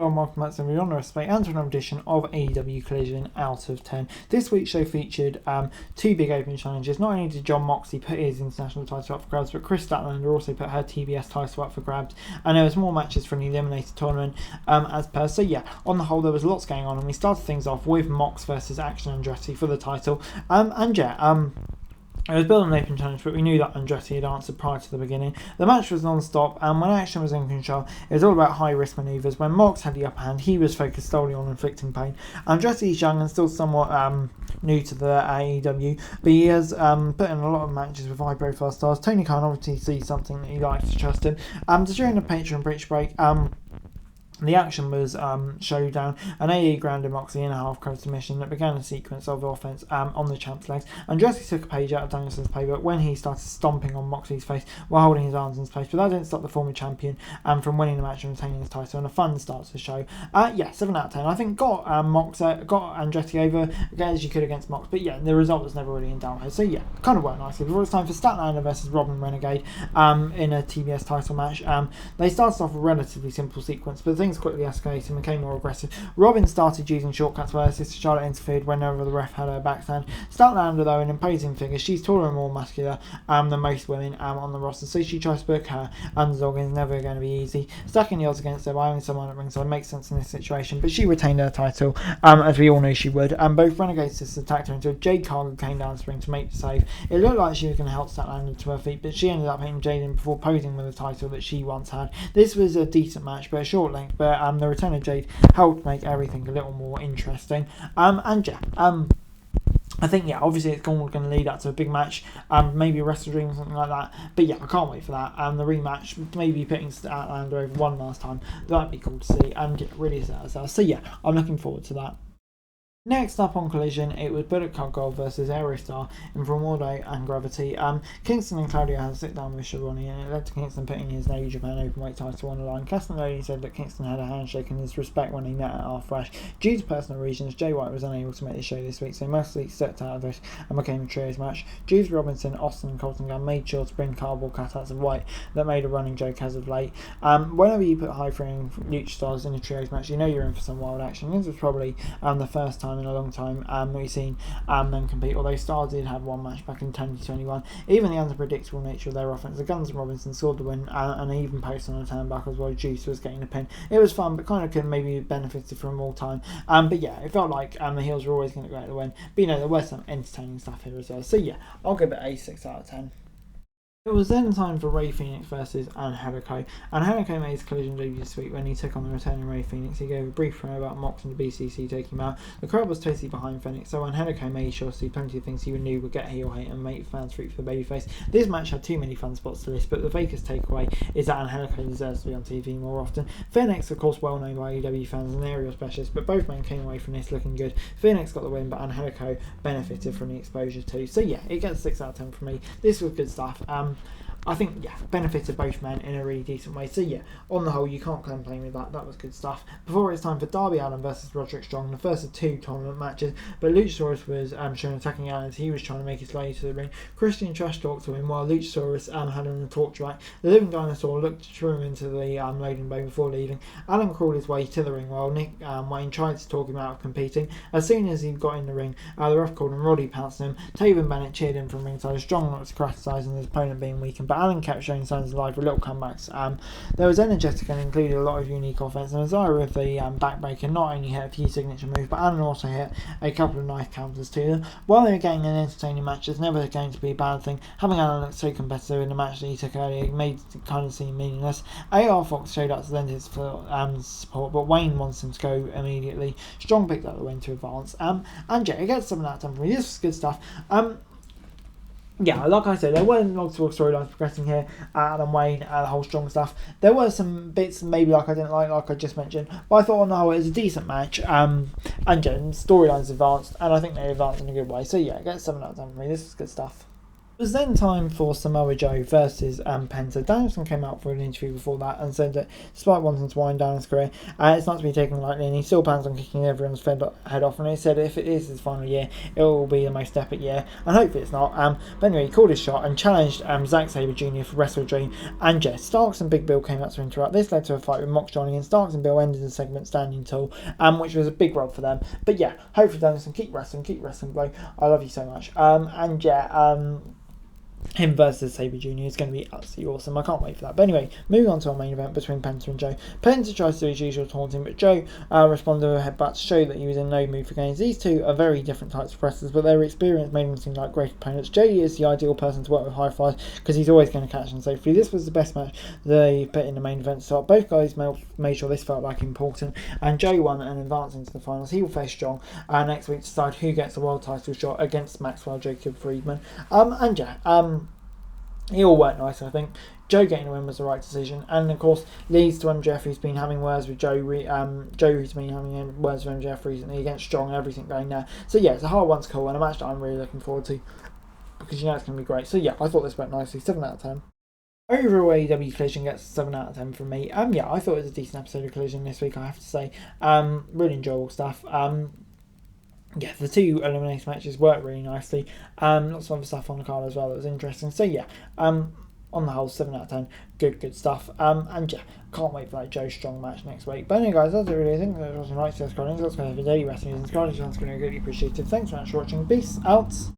Welcome back to the Honor Respect and to another edition of AEW Collision Out of 10. This week's show featured two big open challenges. Not only did John Moxie put his international title up for grabs, but Chris Statler also put her TBS title up for grabs. And there was more matches from the Eliminator tournament as per. So yeah, on the whole there was lots going on, and we started things off with Mox versus Action Andretti for the title. It was built on an open challenge, but we knew that Andretti had answered prior to the beginning. The match was non-stop, and when Action was in control, it was all about high-risk manoeuvres. When Mox had the upper hand, he was focused solely on inflicting pain. Andretti is young and still somewhat new to the AEW, but he has put in a lot of matches with high-profile stars. Tony Khan obviously sees something that he likes to trust in. During the Patreon bridge break, the action was showdown, an AE grounded Moxie in a half-crowd submission that began a sequence of offense on the champ's legs. Andretti took a page out of Danielson's playbook when he started stomping on Moxie's face while holding his arms in space, but that didn't stop the former champion from winning the match and retaining his title, and a fun start to the show. 7 out of 10. I think got Andretti over again as you could against Mox, but yeah, the result was never really in doubt here. So yeah, kind of worked nicely. Before it's time for Statler versus Robin Renegade in a TBS title match. They started off a relatively simple sequence, but things quickly escalated and became more aggressive. Robin started using shortcuts where her sister Charlotte interfered whenever the ref had her backstand. Statler, though, an imposing figure, she's taller and more muscular than most women on the roster, so she tries to book her underdog, and it's never going to be easy. Stacking the odds against her by having someone at ringside makes sense in this situation, but she retained her title as we all knew she would. Both Renegade sisters attacked her until Jade Cargill came down to ring to make the save. It looked like she was going to help Statler to her feet, but she ended up hitting Jade in before posing with a title that she once had. This was a decent match, but a short length, but the return of Jade helped make everything a little more interesting. I think, obviously it's going to lead up to a big match, maybe a Wrestle Dream or something like that. But yeah, I can't wait for that. The rematch, maybe putting Statlander over one last time, that'd be cool to see. And really sad. So yeah, I'm looking forward to that. Next up on Collision, it was Bullet Concord versus Aerostar in Primordial and Gravity. Kingston and Claudio had a sit down with Schiavone, and it led to Kingston putting his New Japan Openweight title on the line. Castagnoli said that Kingston had a handshake and his respect when he met at R-Thrash. Due to personal reasons, Jay White was unable to make the show this week, so mostly stepped out of it and became a trios match. Juice Robinson, Austin and Colton Gunn made sure to bring cardboard cutouts of White that made a running joke as of late. Whenever you put high-flying lucha stars in a trios match, you know you're in for some wild action. This was probably the first time in a long time we've seen them compete, although Stars did have one match back in 2021. Even the unpredictable nature of their offense, the Guns and Robinson scored the win and even posted on a turnbuckle while Juice was getting a pin. It was fun, but kind of could maybe benefited from more time. But yeah, it felt like the heels were always going to go out the win. But there was some entertaining stuff here as well. So yeah, I'll give it a 6 out of 10. It was then time for Ray Phoenix versus Angelico. Angelico made his collision debut this week when he took on the returning Ray Phoenix. He gave a brief promo about Mox and the BCC taking him out. The crowd was totally behind Fenix, so Angelico made sure to do plenty of things he knew would get heel hate and make fans root for the babyface. This match had too many fun spots to list, but the biggest takeaway is that Angelico deserves to be on TV more often. Phoenix, of course, well known by AEW fans as an aerial specialist, but both men came away from this looking good. Phoenix got the win, but Angelico benefited from the exposure too. So yeah, it gets 6 out of 10 from me. This was good stuff. I think, benefited both men in a really decent way. So yeah, on the whole, you can't complain with that. That was good stuff. Before it's time for Darby Allin versus Roderick Strong, the first of 2 tournament matches, but Luchasaurus was shown attacking Allin as he was trying to make his way to the ring. Christian trash talked to him while Luchasaurus had him in the torch rack. The living dinosaur looked through into the loading bay before leaving. Allin crawled his way to the ring while Nick Wayne tried to talk him out of competing. As soon as he got in the ring, the ref called him. Roddy pounced him. Taven Bennett cheered him from ringside. Strong looked criticising his opponent being weakened, but Allin kept showing signs of life with little comebacks. There was energetic and included a lot of unique offense, and Isaiah with the backbreaker not only hit a few signature moves, but Allin also hit a couple of nice counters to them. While they were getting an entertaining match, it's never going to be a bad thing. Having Allin look so competitive in the match that he took earlier made it kind of seem meaningless. AR Fox showed up to lend his support, but Wayne wants him to go immediately. Strong picked up the win to advance. And yeah, it gets 7 out of 10 for me. This was good stuff. Yeah, like I said, there weren't multiple storylines progressing here. Adam Wayne, the whole Strong stuff. There were some bits maybe like I didn't like I just mentioned, but I thought on the whole it was a decent match. And storylines advanced, and I think they advanced in a good way. So yeah, it gets 7 out of 10 for me. This is good stuff. It was then time for Samoa Joe versus Panther. Danielson came out for an interview before that and said that despite wanting to wind down his career, it's not to be taken lightly, and he still plans on kicking everyone's head off. And he said if it is his final year, it will be the most epic year, and hopefully it's not. But anyway, he called his shot and challenged Zack Sabre Jr. for Wrestle Dream and Jess. Starks and Big Bill came out to interrupt. This led to a fight with Mox joining in. Starks and Bill ended the segment standing tall, which was a big rub for them. But yeah, hopefully Danielson keep wrestling, Bro. I love you so much. And yeah, him versus Sabre Jr. is going to be absolutely awesome. I can't wait for that. But anyway, moving on to our main event between Panther and Joe. Panther tries to do his usual taunting, but Joe responded with a headbutt to show that he was in no mood for games. These two are very different types of wrestlers, but their experience made them seem like great opponents. Joe is the ideal person to work with high flyers because he's always going to catch them safely. This was the best match they put in the main event start. Both guys made sure this felt like important, and Joe won and advanced into the finals. He will face Strong next week to decide who gets the world title shot against Maxwell Jacob Friedman. And yeah, it all worked nice, I think. Joe getting the win was the right decision, and of course leads to MJF, who's been having words with Joe. Joe, who's been having words with MJF recently against Strong and everything going there. So yeah, it's a hard one to call and a match that I'm really looking forward to because you know it's going to be great. So yeah, I thought this went nicely. 7 out of 10. Overall, AEW Collision gets 7 out of 10 from me. Yeah, I thought it was a decent episode of Collision this week, I have to say. Really enjoyable stuff. Yeah, the 2 elimination matches worked really nicely. Lots of other stuff on the card as well that was interesting. So yeah, on the whole, 7 out of 10. Good stuff. And yeah, can't wait for that Joe Strong match next week. But anyway, guys, that's it really. I think that was a nice subscribing. That's going to be daily wrestling news and subscribing. It's going to be really appreciated. Thanks so much for watching. Peace out.